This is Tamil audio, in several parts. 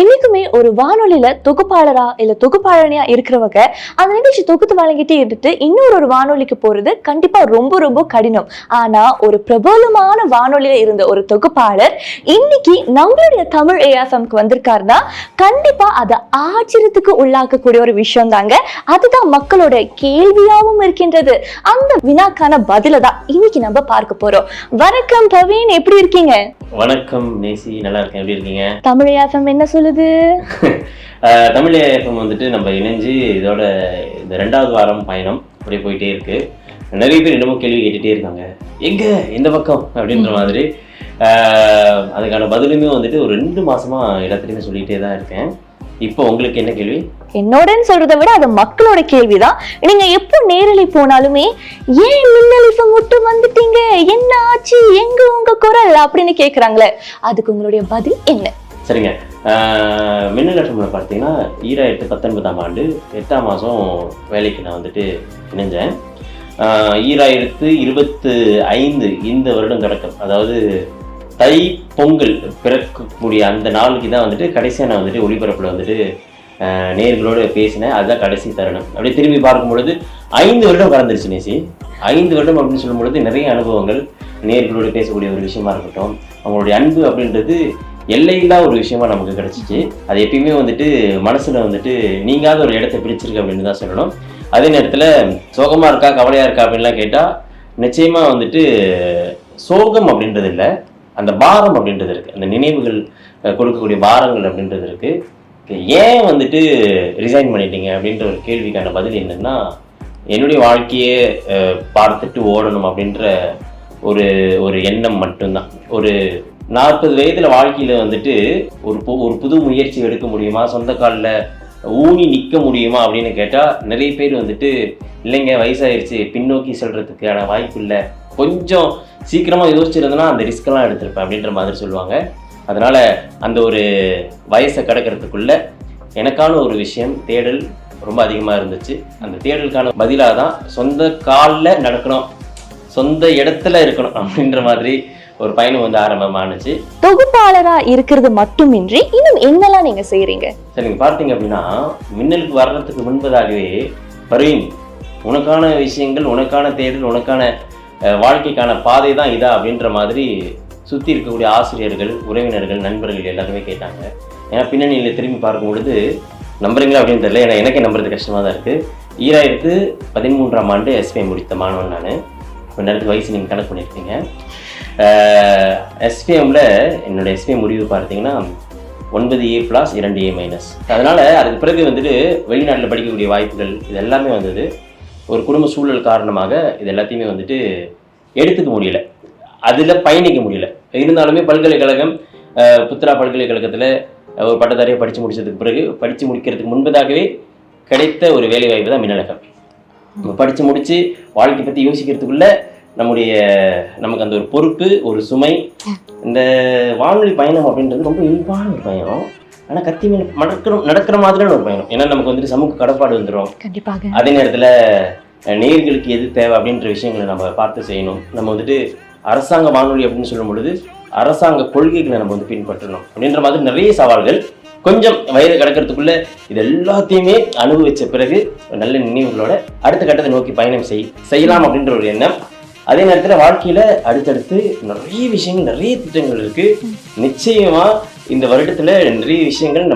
என்னைக்குமே ஒரு வானொலியில தொகுப்பாளரா இல்ல தொகுப்பாளனியா இருக்கிறவங்க அந்த நிகழ்ச்சி தொகுத்து வழங்கிட்டே இருந்துட்டு இன்னொரு வானொலிக்கு போறது கண்டிப்பா ரொம்ப ரொம்ப கடினம். ஆனா ஒரு பிரபலமான வானொலியில இருந்த ஒரு தொகுப்பாளர் இன்னைக்கு நம்மளுடைய தமிழ் ஏஎஃப்எம்க்கு வந்திருக்காருன்னா கண்டிப்பா அதை ஆச்சரியத்துக்கு உள்ளாக்கக்கூடிய ஒரு விஷயம் தாங்க. அதுதான் மக்களோட கேள்வியாவும் இருக்கின்றது. அந்த வினாக்கான பதில தான் இன்னைக்கு நம்ம பார்க்க போறோம். வணக்கம் பிரவீன், எப்படி இருக்கீங்க? வணக்கம் நேசி, நல்லா இருக்கேன். எப்படி இருக்கீங்க? தமிழ் ஏஎஃப்எம் என்ன சொல்லுது? தமிழ் ஏஎஃப்எம் வந்துட்டு நம்ம இணைஞ்சு இதோட இந்த 2வது வாரம் பயணம் அப்படியே போயிட்டே இருக்கு. நிறைய பேர் இன்னமும் கேள்வி கேட்டுட்டே இருக்காங்க, எங்க இந்த பக்கம் அப்படின்ற மாதிரி. அதுக்கான பதிலுமே வந்துட்டு ஒரு 2 மாசமா இடத்துலையுமே சொல்லிட்டே தான் இருக்கேன். இப்போ உங்களுக்கு என்ன கேள்வி? என்னோடன்னு சொல்றதை விட அது மக்களோட கேள்விதான். நீங்க எப்போ நேரலை போனாலுமே ஏன் மின்னல் எஃப்எம் விட்டு வந்துட்டீங்க, என்ன ஆச்சு, எங்க உங்க குரல் அப்படின்னு கேக்குறாங்களே, அதுக்கு உங்களுடைய பதில் என்ன? சரிங்க, மின்னல் எஃப்எம்ல பார்த்தீங்கன்னா 2019ஆம் ஆண்டு 8ஆம் மாதம் வேலைக்கு நான் வந்துட்டு இணைஞ்சேன். 2025 இந்த வருடம் தொடக்கம், அதாவது தை பொங்கல் பிறக்கக்கூடிய அந்த நாளுக்கு தான் வந்துட்டு கடைசியாக நான் வந்துட்டு ஒளிபரப்பில் வந்துட்டு நேர்களோடு பேசினேன். அதுதான் கடைசி தருணம். அப்படியே திரும்பி பார்க்கும் பொழுது 5 வருடம் கடந்துருச்சு நேசி. 5 வருடம் அப்படின்னு சொல்லும் பொழுது நிறைய அனுபவங்கள், நேர்களோடு பேசக்கூடிய ஒரு விஷயமா இருக்கட்டும், அவங்களுடைய அன்பு அப்படின்றது எல்லையில்லா ஒரு விஷயமா நமக்கு கிடைச்சிச்சு. அது எப்பயுமே வந்துட்டு மனசுல வந்துட்டு நீங்காத ஒரு இடத்தை பிடிச்சிருக்கு அப்படின்னு தான் சொல்லணும். அதே நேரத்தில் சோகமாக இருக்கா கவலையாக இருக்கா அப்படின்லாம் கேட்டால் நிச்சயமா வந்துட்டு சோகம் அப்படின்றது இல்லை, அந்த பாரம் அப்படின்றது இருக்குது. அந்த நினைவுகள் கொடுக்கக்கூடிய பாரங்கள் அப்படின்றது இருக்குது. ஏன் வந்துட்டு ரிசைன் பண்ணிட்டீங்க அப்படின்ற ஒரு கேள்விக்கான பதில் என்னன்னா, என்னுடைய வாழ்க்கையே பார்த்துட்டு ஓடணும் அப்படின்ற ஒரு எண்ணம் மட்டும்தான். ஒரு 40 வயதில் வாழ்க்கையில் வந்துட்டு ஒரு புது முயற்சி எடுக்க முடியுமா, சொந்த காலில் ஊனி நிற்க முடியுமா அப்படின்னு கேட்டால் நிறைய பேர் வந்துட்டு இல்லைங்க வயசாயிருச்சு, பின்னோக்கி செல்றதுக்கான வாய்ப்பு இல்லை, கொஞ்சம் சீக்கிரமாக யோசிச்சிருந்தேன்னா அந்த ரிஸ்கெல்லாம் எடுத்திருப்பேன் அப்படின்ற மாதிரி சொல்லுவாங்க. அதனால் அந்த ஒரு வயசை கடக்கிறதுக்குள்ள எனக்கான ஒரு விஷயம் தேடல் ரொம்ப அதிகமாக இருந்துச்சு. அந்த தேடலுக்கான பதிலாக தான் சொந்த காலில் நடக்கணும், சொந்த இடத்துல இருக்கணும் அப்படின்ற மாதிரி ஒரு பயணம் வந்து ஆரம்பமானுச்சு. தொகுப்பாளரா இருக்கிறது மட்டுமின்றி இன்னும் என்னெல்லாம் நீங்க செய்றீங்க? சரி, நீங்க பார்த்தீங்க அப்படின்னா மின்னலுக்கு வர்றதுக்கு முன்பதாகவே பரவீன், உனக்கான விஷயங்கள், உனக்கான தேடல், உனக்கான வாழ்க்கைக்கான பாதை தான் இதா அப்படின்ற மாதிரி சுற்றி இருக்கக்கூடிய ஆசிரியர்கள், உறவினர்கள், நண்பர்கள் எல்லாருமே கேட்டாங்க. ஏன்னா பின்னணியில் திரும்பி பார்க்கும் பொழுது நம்புறீங்களா அப்படின்னு தெரியல, ஏன்னா எனக்கே நம்புறது கஷ்டமாக தான் இருக்குது. 2013ஆம் ஆண்டு எஸ்பிஐ முடித்த மாணவன் நான். இப்போ நேரத்துக்கு வயசு நீங்கள் கணக்கு பண்ணியிருக்கீங்க. எஸ்பிஎம்மில் என்னோடய எஸ்பிஎம் முடிவு பார்த்தீங்கன்னா 9A+, 2A-. அதனால் அதுக்கு பிறகு வந்துட்டு வெளிநாட்டில் படிக்கக்கூடிய வாய்ப்புகள் இது எல்லாமே வந்தது. ஒரு குடும்ப சூழல் காரணமாக இது எல்லாத்தையுமே வந்துட்டு எடுத்துக்க முடியல, அதில் பயணிக்க முடியல. இருந்தாலுமே பல்கலைக்கழகம், புத்ரா பல்கலைக்கழகத்தில் ஒரு பட்டதாரியை படித்து முடிச்சதுக்கு பிறகு, படித்து முடிக்கிறதுக்கு முன்பதாகவே கிடைத்த ஒரு வேலை வாய்ப்பு தான் மின்னல் எஃப்எம். படித்து முடித்து வாழ்க்கை பற்றி யோசிக்கிறதுக்குள்ள நமக்கு அந்த ஒரு பொறுப்பு, ஒரு சுமை. இந்த வானொலி பயணம் அப்படின்றது ரொம்ப இனிப்பான ஒரு பயணம். ஆனால் கத்தி மேலே நடக்கிற மாதிரியான ஒரு பயணம். ஏன்னா நமக்கு வந்துட்டு சமூக கடப்பாடு வந்துடும். கண்டிப்பாக. அதே நேரத்தில் நேர்களுக்கு எது தேவை அப்படின்ற விஷயங்களை நம்ம பார்த்து செய்யணும். நம்ம வந்துட்டு அரசாங்க வானொலி அப்படின்னு சொல்லும் பொழுது அரசாங்க கொள்கைகளை நம்ம வந்து பின்பற்றணும் அப்படின்ற மாதிரி நிறைய சவால்கள். கொஞ்சம் வயது கிடக்கிறதுக்குள்ள இது எல்லாத்தையுமே அனுபவிச்ச பிறகு நல்ல நினைவுகளோட அடுத்த கட்டத்தை நோக்கி பயணம் செய்யலாம் அப்படின்ற ஒரு எண்ணம். அதே நேரத்தில் வாழ்க்கையில் அடுத்தடுத்து நிறைய விஷயங்கள், நிறைய திட்டங்கள் இருக்குது. நிச்சயமாக இந்த வருடத்தில் நிறைய விஷயங்கள்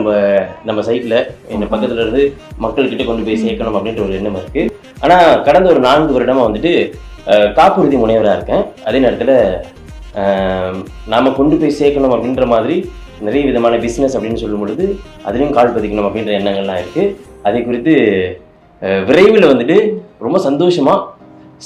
நம்ம சைட்டில் இந்த பக்கத்தில் இருந்து மக்கள்கிட்ட கொண்டு போய் சேர்க்கணும் அப்படின்ற ஒரு எண்ணம் இருக்குது. ஆனால் கடந்த ஒரு 4 வருடமாக வந்துட்டு காப்புறுதி முனைவராக இருக்கேன். அதே நேரத்தில் நாம் கொண்டு போய் சேர்க்கணும் அப்படின்ற மாதிரி நிறைய விதமான பிஸ்னஸ் அப்படின்னு சொல்லும் பொழுது அதுலேயும் கால் பதிக்கணும் அப்படின்ற எண்ணங்கள்லாம் இருக்குது. அதை குறித்து விரைவில் வந்துட்டு ரொம்ப சந்தோஷமாக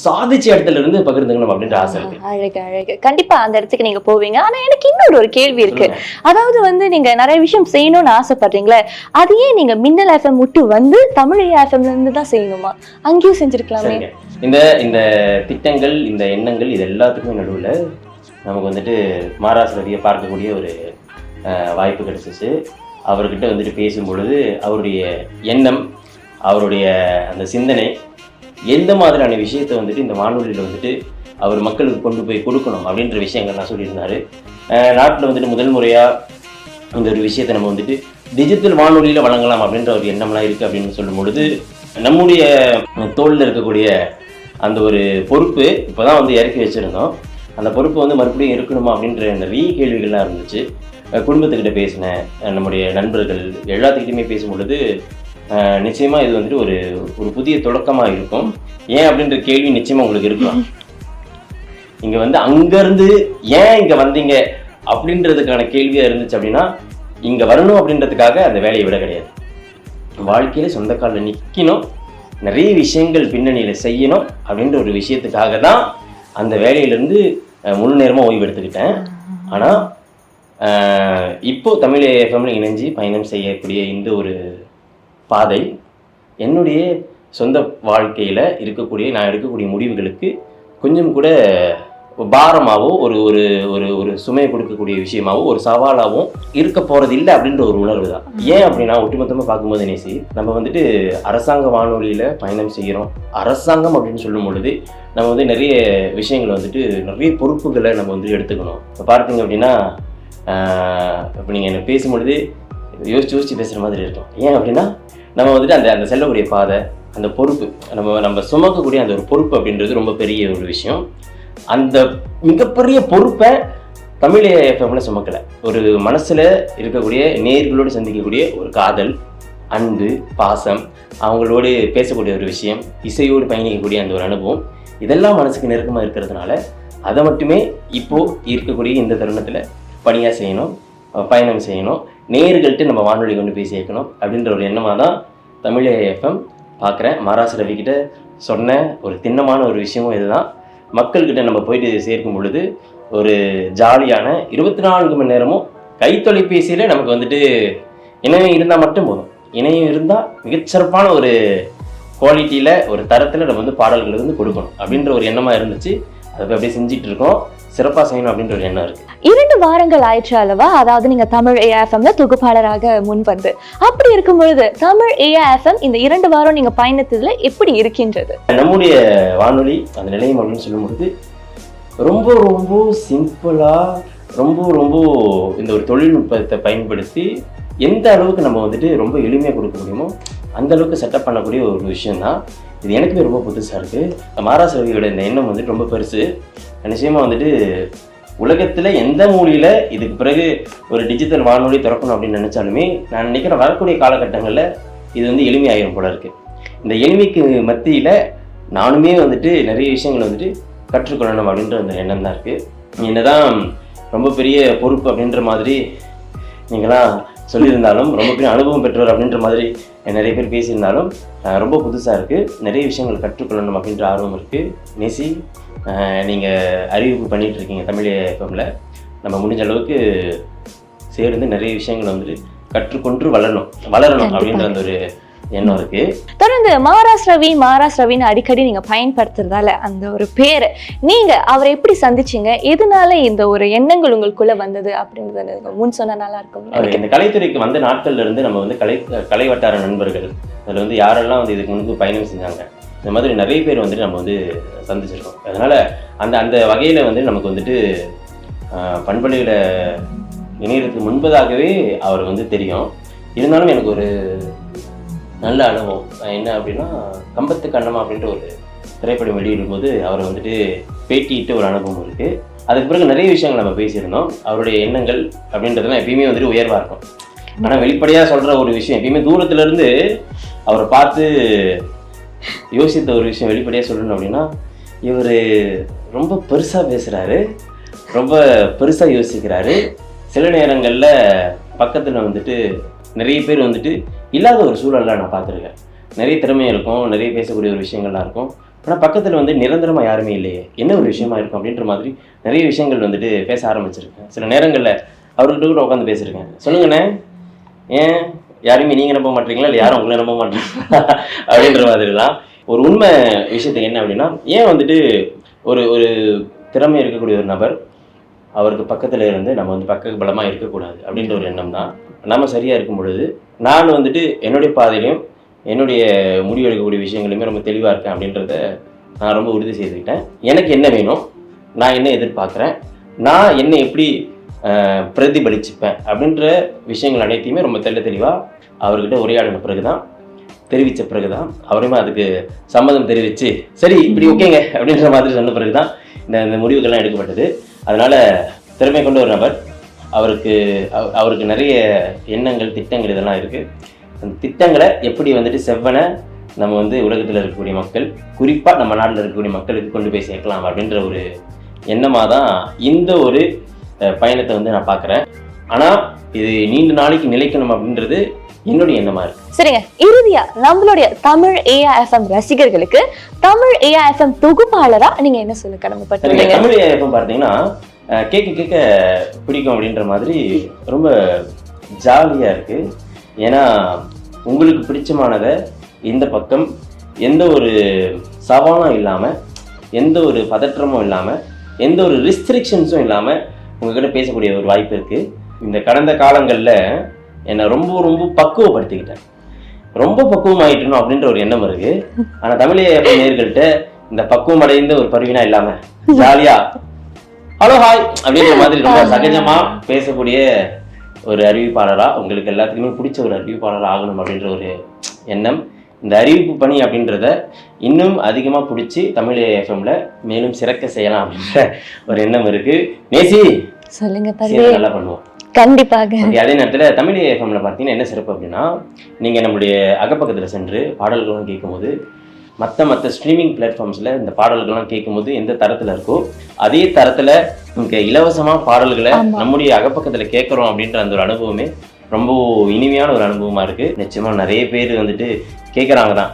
சாதிச்ச இடத்துல இருந்து பகிர்ந்துக்கணும் அப்படின்ற ஆசை இருக்கு. அழகு அழகு. கண்டிப்பா அந்த இடத்துக்கு நீங்க போவீங்க. ஆனா எனக்கு இன்னொரு கேள்வி இருக்கு. அதாவது வந்து நீங்க நிறைய விஷயம் செய்யணும்னு ஆசைப்படுறீங்களே, அது ஏன் நீங்க மின்னல் எஃப்எம் விட்டு வந்து தமிழ் எஃப்எம்ல இருந்து தான் செய்யணுமா? அங்கேயும் செஞ்சிருக்கலாமே. இந்த திட்டங்கள், இந்த எண்ணங்கள், இது எல்லாத்துக்குமே நடுவில் நமக்கு வந்துட்டு மாராஸ் ரவியை பார்க்கக்கூடிய ஒரு வாய்ப்பு கிடைச்சிச்சு. அவர்கிட்ட வந்துட்டு பேசும் பொழுது அவருடைய எண்ணம், அவருடைய அந்த சிந்தனை, எந்த மாதிரியான விஷயத்தை வந்துட்டு இந்த வானொலியில் வந்துட்டு அவர் மக்களுக்கு கொண்டு போய் கொடுக்கணும் அப்படின்ற விஷயங்கள்லாம் சொல்லியிருந்தாரு. நாட்டில் வந்துட்டு முதல் முறையாக இந்த ஒரு விஷயத்தை நம்ம வந்துட்டு டிஜிட்டல் வானொலியில் வழங்கலாம் அப்படின்ற ஒரு எண்ணம்லாம் இருக்குது அப்படின்னு சொல்லும் பொழுது நம்முடைய தோளில் இருக்கக்கூடிய அந்த ஒரு பொறுப்பு இப்போ தான் வந்து இறக்கி வச்சுருந்தோம். அந்த பொறுப்பு வந்து மறுபடியும் இருக்கணுமா அப்படின்ற நிறைய கேள்விகள்லாம் இருந்துச்சு. குடும்பத்துக்கிட்ட பேசினேன், நம்முடைய நண்பர்கள் எல்லாத்துக்கிட்டையுமே பேசும் பொழுது நிச்சயமாக இது வந்துட்டு ஒரு ஒரு புதிய தொடக்கமாக இருக்கும். ஏன் அப்படின்ற கேள்வி நிச்சயமாக உங்களுக்கு இருக்கலாம். இங்கே வந்து அங்கேருந்து ஏன் இங்கே வந்தீங்க அப்படின்றதுக்கான கேள்வியாக இருந்துச்சு அப்படின்னா, இங்கே வரணும் அப்படின்றதுக்காக அந்த வேலையை விட கிடையாது. வாழ்க்கையில் சொந்த காலில் நிற்கணும், நிறைய விஷயங்கள் பின்னணியில் செய்யணும் அப்படின்ற ஒரு விஷயத்துக்காக தான் அந்த வேலையிலேருந்து முழு நேரமாக ஓய்வு எடுத்துக்கிட்டேன். ஆனால் இப்போது தமிழ் எஃப்எம்ல இணைஞ்சு பயணம் செய்யக்கூடிய இந்த ஒரு பாதை என்னுடைய சொந்த வாழ்க்கையில் இருக்கக்கூடிய நான் எடுக்கக்கூடிய முடிவுகளுக்கு கொஞ்சம் கூட பாரமாகவோ ஒரு ஒரு ஒரு ஒரு சுமையை கொடுக்கக்கூடிய விஷயமாகவும் ஒரு சவாலாகவும் இருக்க போகிறது இல்லை அப்படின்ற ஒரு உணர்வு தான். ஏன் அப்படின்னா ஒட்டுமொத்தமாக பார்க்கும்போது நேசி நம்ம வந்துட்டு அரசாங்க வானொலியில் பயணம் செய்கிறோம். அரசாங்கம் அப்படின்னு சொல்லும் பொழுது நம்ம வந்து நிறைய விஷயங்களை வந்துட்டு நிறைய பொறுப்புகளை நம்ம வந்து எடுத்துக்கணும். இப்போ பார்த்தீங்க அப்படின்னா இப்போ நீங்கள் என்ன பேசும்பொழுது யோசிச்சு பேசுகிற மாதிரி இருக்கும். ஏன் அப்படின்னா நம்ம வந்துட்டு அந்த அந்த செல்லக்கூடிய பாதை, அந்த பொறுப்பு, நம்ம சுமக்கக்கூடிய அந்த ஒரு பொறுப்பு அப்படின்றது ரொம்ப பெரிய ஒரு விஷயம். அந்த மிகப்பெரிய பொறுப்பை தமிழ் எஃப்எம்ல சுமக்கலை. ஒரு மனசில் இருக்கக்கூடிய நேயர்களோடு சந்திக்கக்கூடிய ஒரு காதல், அன்பு, பாசம், அவங்களோடு பேசக்கூடிய ஒரு விஷயம், இசையோடு பயணிக்கக்கூடிய அந்த ஒரு அனுபவம், இதெல்லாம் மனசுக்கு நெருக்கமாக இருக்கிறதுனால அதை மட்டுமே இப்போது இருக்கக்கூடிய இந்த தருணத்தில் பணியாக செய்யணும், பயணம் செய்யணும், நேயர்கள்ட்ட நம்ம வானொலி கொண்டு போய் சேர்க்கணும் அப்படின்ற ஒரு எண்ணமாக தான் தமிழ் எஃப்எம் பார்க்குறேன். மாராஸ் ரவிக்கிட்ட சொன்ன ஒரு திண்ணமான ஒரு விஷயமும் இதுதான். மக்கள்கிட்ட நம்ம போயிட்டு சேர்க்கும் பொழுது ஒரு ஜாலியான 24 மணி நேரமும் கைத்தொலைபேசியில் நமக்கு வந்துட்டு இணையம் இருந்தால் மட்டும் போதும். இணையம் இருந்தால் மிகச்சிறப்பான ஒரு குவாலிட்டியில் ஒரு தரத்தில் நம்ம வந்து பாடல்கள் வந்து கொடுக்கணும் அப்படின்ற ஒரு எண்ணமாக இருந்துச்சு. அதை அப்படியே செஞ்சிட்டு இருக்கோம். சிறப்பாக செய்யணும் அப்படின்ற ஒரு எண்ணம் இருக்குது. 2 வாரங்கள் ஆயிற்று அல்லவா, அதாவது நீங்க தமிழ் ஏஎஃப்எம்ல தொகுப்பாளராக முன் வந்து, அப்படி இருக்கும் பொழுது தமிழ் ஏஎஃப்எம் இந்த 2 வாரம் நீங்க பயணித்ததுல எப்படி இருக்கின்றது? நம்முடைய வானொலி அந்த நிலையம் அப்படின்னு சொல்லும் பொழுது ரொம்ப ரொம்ப சிம்பிளா, ரொம்ப ரொம்ப இந்த ஒரு தொழில்நுட்பத்தை பயன்படுத்தி எந்த அளவுக்கு நம்ம வந்துட்டு ரொம்ப எளிமையாக கொடுக்க முடியுமோ அந்த அளவுக்கு செட்டப் பண்ணக்கூடிய ஒரு விஷயம்தான். இது எனக்குமே ரொம்ப புதுசாக இருக்குது. மாராஸ் ரவியோட இந்த எண்ணம் வந்துட்டு ரொம்ப பெருசு. நிச்சயமாக வந்துட்டு உலகத்தில் எந்த மூலையில் இதுக்கு பிறகு ஒரு டிஜிட்டல் வானொலி திறக்கணும் அப்படின்னு நினச்சாலுமே நான் நினைக்கிறேன் வரக்கூடிய காலகட்டங்களில் இது வந்து எளிமையாயிரும் போல இருக்குது. இந்த எளிமைக்கு மத்தியில் நானுமே வந்துட்டு நிறைய விஷயங்கள் வந்துட்டு கற்றுக்கொள்ளணும் அப்படின்ற அந்த எண்ணம் தான் இருக்குது. என்னதான் ரொம்ப பெரிய பொறுப்பு அப்படின்ற மாதிரி நீங்களாம் சொல்லியிருந்தாலும், ரொம்ப பெரிய அனுபவம் பெற்றவர் அப்படின்ற மாதிரி நிறைய பேர் பேசியிருந்தாலும் ரொம்ப புதுசாக இருக்குது. நிறைய விஷயங்கள் கற்றுக்கொள்ளணும் அப்படின்ற ஆர்வம் இருக்குது. நேசி, நீங்கள் அறிவிப்பு பண்ணிகிட்ருக்கீங்க தமிழ் எஃப்எம்ல. நம்ம முடிஞ்ச அளவுக்கு சேர்ந்து நிறைய விஷயங்கள் வந்துட்டு கற்றுக்கொண்டு வளரணும் அப்படின்ற அந்த ஒரு எண்ணம் இருக்கு. தொடர்ந்து மாராஸ் ரவின்னு அடிக்கடி நீங்க பயன்படுத்துறதால அந்த ஒரு பேரு, நீங்க அவரை எப்படி சந்திச்சீங்க, எதனால இந்த ஒரு எண்ணங்கள் உங்களுக்குள்ள வந்தது அப்படின்றது முன் சொன்னா நல்லா இருக்கும். இந்த கலைத்துறைக்கு வந்த நாட்கள்ல இருந்து நம்ம வந்து கலை வட்டார நண்பர்கள், அதில் வந்து யாரெல்லாம் வந்து இதுக்கு முன்பு பயணம் செஞ்சாங்க, இந்த மாதிரி நிறைய பேர் வந்துட்டு நம்ம வந்து சந்திச்சிருக்கோம். அதனால அந்த அந்த வகையில வந்து நமக்கு வந்துட்டு பண்பலையில இணையத்துக்கு முன்பதாகவே அவர் வந்து தெரியும். இருந்தாலும் எனக்கு ஒரு நல்ல அனுபவம் என்ன அப்படின்னா, கம்பத்து கண்ணம்மா அப்படின்ற ஒரு திரைப்படம் வெளியிடும்போது அவரை வந்துட்டு பேட்டியிட்டு ஒரு அனுபவம் இருக்குது. அதுக்கு பிறகு நிறைய விஷயங்கள் நம்ம பேசியிருந்தோம். அவருடைய எண்ணங்கள் அப்படின்றதுலாம் எப்பயுமே வந்துட்டு உயர்வாக இருக்கும். ஆனால் வெளிப்படையாக சொல்கிற ஒரு விஷயம், எப்பயுமே தூரத்துலேருந்து அவரை பார்த்து யோசித்த ஒரு விஷயம் வெளிப்படையாக சொல்லணும் அப்படின்னா, இவர் ரொம்ப பெருசாக பேசுகிறாரு, ரொம்ப பெருசாக யோசிக்கிறாரு. சில நேரங்களில் பக்கத்தில் வந்துட்டு நிறைய பேர் வந்துட்டு இல்லாத ஒரு சூழலில் நான் பார்த்துருக்கேன். நிறைய திறமை இருக்கும், நிறைய பேசக்கூடிய ஒரு விஷயங்கள்லாம் இருக்கும். ஆனால் பக்கத்தில் வந்து நிரந்தரமாக யாருமே இல்லையே, என்ன ஒரு விஷயமா இருக்கும் அப்படின்ற மாதிரி நிறைய விஷயங்கள் வந்துட்டு பேச ஆரம்பிச்சிருக்கேன். சில நேரங்களில் அவர்கிட்ட கூட உட்காந்து பேசியிருக்கேன். சொல்லுங்கண்ணே, ஏன் யாரையுமே நீங்கள் நம்ப மாட்டீங்களா, இல்லை யாரும் உங்களை நம்ப மாட்டீங்களா அப்படின்ற மாதிரிலாம் ஒரு உண்மை விஷயத்துக்கு என்ன அப்படின்னா, ஏன் வந்துட்டு ஒரு ஒரு திறமை இருக்கக்கூடிய ஒரு நபர் அவருக்கு பக்கத்தில் இருந்து நம்ம வந்து பக்க பலமாக இருக்கக்கூடாது அப்படின்ற ஒரு எண்ணம் தான். நம்ம சரியாக இருக்கும் பொழுது நான் வந்துட்டு என்னுடைய பாதையிலையும் என்னுடைய முடிவு எடுக்கக்கூடிய விஷயங்களையுமே ரொம்ப தெளிவாக இருக்கேன் அப்படின்றத நான் ரொம்ப உறுதி செய்துக்கிட்டேன். எனக்கு என்ன வேணும், நான் என்ன எதிர்பார்க்குறேன், நான் என்ன எப்படி பிரதிபலிச்சுப்பேன் அப்படின்ற விஷயங்கள் அனைத்தையுமே ரொம்ப தெளிவாக அவர்கிட்ட உரையாடின பிறகுதான் தெரிவித்த பிறகுதான் அவருமே அதுக்கு சம்மதம் தெரிவித்து சரி இப்படி ஓகேங்க அப்படின்ற மாதிரி சொன்ன பிறகுதான் இந்த முடிவுகள்லாம் எடுக்கப்பட்டது. அதனால திறமை கொண்ட ஒரு நபர், அவருக்கு நிறைய எண்ணங்கள் திட்டங்கள் இதெல்லாம் இருக்குது. அந்த திட்டங்களை எப்படி வந்துட்டு செவ்வனை நம்ம வந்து உலகத்தில் இருக்கக்கூடிய மக்கள், குறிப்பாக நம்ம நாட்டில் இருக்கக்கூடிய மக்களுக்கு கொண்டு போய் சேர்க்கலாம் அப்படின்ற ஒரு எண்ணமாக தான் இந்த ஒரு பயணத்தை வந்து நான் பார்க்குறேன். ஆனால் இது நீண்ட நாளைக்கு நிலைக்கணும் அப்படின்றது என்னுடைய எண்ணமா இருக்கு. சரிங்க, இறுதியா நம்மளுடைய தமிழ் AIFM ரசிகர்களுக்கு தமிழ் AIFM தொகுப்பாளரா நீங்க என்ன சொல்ல கடமைப்பட்டீங்க? தமிழ் AIFM பார்த்தீங்கன்னா கேட்க பிடிக்கும் அப்படின்ற மாதிரி ரொம்ப ஜாலியா இருக்கு. ஏன்னா உங்களுக்கு பிடிச்சமானதை இந்த பக்கம் எந்த ஒரு சவாலும் இல்லாம, எந்த ஒரு பதற்றமும் இல்லாம, எந்த ஒரு ரெஸ்ட்ரிக்ஷன்ஸும் இல்லாம உங்ககிட்ட பேசக்கூடிய ஒரு வாய்ப்பு இருக்கு. இந்த கடந்த காலங்களில் என்னை ரொம்ப ரொம்ப பக்குவப்படுத்திக்கிட்டேன், ரொம்ப பக்குவமாயிட்டணும் அப்படின்ற ஒரு எண்ணம் இருக்கு. ஆனால் தமிழ் AIFM நேயர்கள்ட்ட இந்த பக்குவம் அடைந்த ஒரு பருவினா இல்லாம ஜாலியா ஹலோ ஹாய் அப்படின்ற மாதிரி ரொம்ப சகஜமா பேசக்கூடிய ஒரு அறிவிப்பாளரா, உங்களுக்கு எல்லாத்துக்குமே பிடிச்ச ஒரு அறிவிப்பாளராக ஆகணும் அப்படின்ற ஒரு எண்ணம். இந்த அறிவிப்பு பணி அப்படின்றத இன்னும் அதிகமாக பிடிச்சி தமிழ் AIFMல மேலும் சிறக்க செய்யலாம் அப்படின்ற ஒரு எண்ணம் இருக்கு. நேசி சொல்லுங்க, நல்லா பண்ணுவோம் கண்டிப்பாக. அதே நேரத்தில் தமிழ் AIFMல பார்த்தீங்கன்னா என்ன சிறப்பு அப்படின்னா, நீங்கள் நம்மளுடைய அகப்பக்கத்தில் சென்று பாடல்கள்லாம் கேட்கும்போது மற்ற ஸ்ட்ரீமிங் பிளாட்ஃபார்ம்ஸில் இந்த பாடல்கள்லாம் கேட்கும்போது எந்த தரத்தில் இருக்கோ அதே தரத்தில் இங்கே இலவசமாக பாடல்களை நம்முடைய அகப்பக்கத்தில் கேட்குறோம் அப்படின்ற அந்த ஒரு அனுபவமே ரொம்ப இனிமையான ஒரு அனுபவமாக இருக்குது. நிச்சயமாக நிறைய பேர் வந்துட்டு கேட்குறாங்க தான்,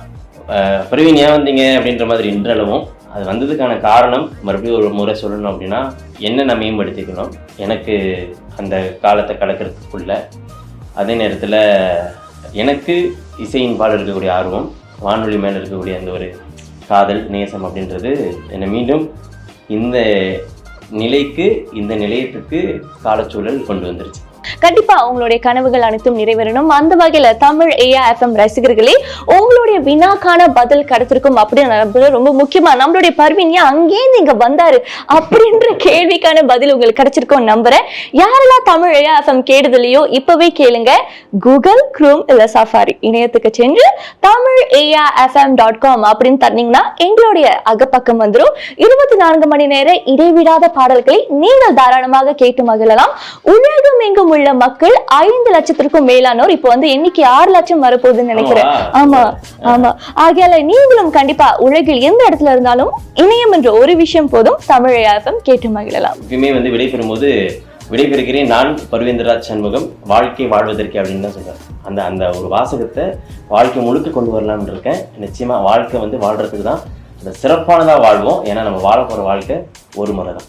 பிரவீன் ஏன் வந்தீங்க அப்படின்ற மாதிரி இன்றளவும். அது வந்ததுக்கான காரணம் மறுபடியும் ஒரு முறை சொல்லணும் அப்படின்னா, என்ன நான் மேம்படுத்திக்கணும், எனக்கு அந்த காலத்தை கடக்கிறதுக்குள்ள, அதே நேரத்தில் எனக்கு இசையின் பால் இருக்கக்கூடிய ஆர்வம், வானொலி மேலே இருக்கக்கூடிய அந்த ஒரு காதல் நேசம் அப்படின்றது என்னை மீண்டும் இந்த நிலைக்கு, இந்த நிலையத்துக்கு காலச்சூழல் கொண்டு வந்துருச்சு. கண்டிப்பா உங்களுடைய கனவுகள் அனைத்தும் நிறைவேறணும். அந்த வகையில தமிழ் AIFM ரசிகர்களே, உங்களுடைய வினாக்கான பதில் கிடைத்திருக்கும் அப்படின்னு ரொம்ப முக்கியமா நம்மளுடைய பர்வீன் ஏன் அங்கேருந்து இங்க வந்தாரு அப்படின்ற கேள்விக்கான பதில் உங்களுக்கு கிடைச்சிருக்கும் நம்புறேன். யாரெல்லாம் தமிழ் AIFM கேடுதலையோ இப்பவே கேளுங்க. கூகுள், குரோம் இல்ல சஃபாரி இணையத்துக்கு சென்று tamil.AIFM.com அப்படின்னு தந்தீங்கன்னா எங்களுடைய அகப்பக்கம் வந்துடும். 24 மணி நேர இடைவிடாத பாடல்களை நீங்கள் தாராளமாக கேட்டு மகிழலாம். உலகம் எங்கும் உள்ள மக்கள் 5 லட்சத்திற்கும் மேலானோர் இப்போ வந்து எண்ணிக்கை 6 லட்சம் வரப்போகுதுன்னு நினைக்கிறேன். ஆமா. ஆகையால நீங்களும் கண்டிப்பா உலகில் எந்த இடத்துல இருந்தாலும் இணையம் என்ற ஒரு விஷயம் போதும், தமிழ் AIFM கேட்டு மகிழலாம். எப்பயுமே வந்து விடைபெறுகிறேன் நான் பர்வேந்திரராஜ் சண்முகம், வாழ்க்கை வாழ்வதற்கு அப்படின்னு தான் சொல்றேன். அந்த ஒரு வாசகத்தை வாழ்க்கை முழுக்க கொண்டு வரலாம்னு இருக்கேன். நிச்சயமா வாழ்க்கை வந்து வாழ்றதுக்கு தான் சிறப்பானதா வாழ்வோம். ஏன்னா நம்ம வாழ போற வாழ்க்கை ஒரு முறை தான்.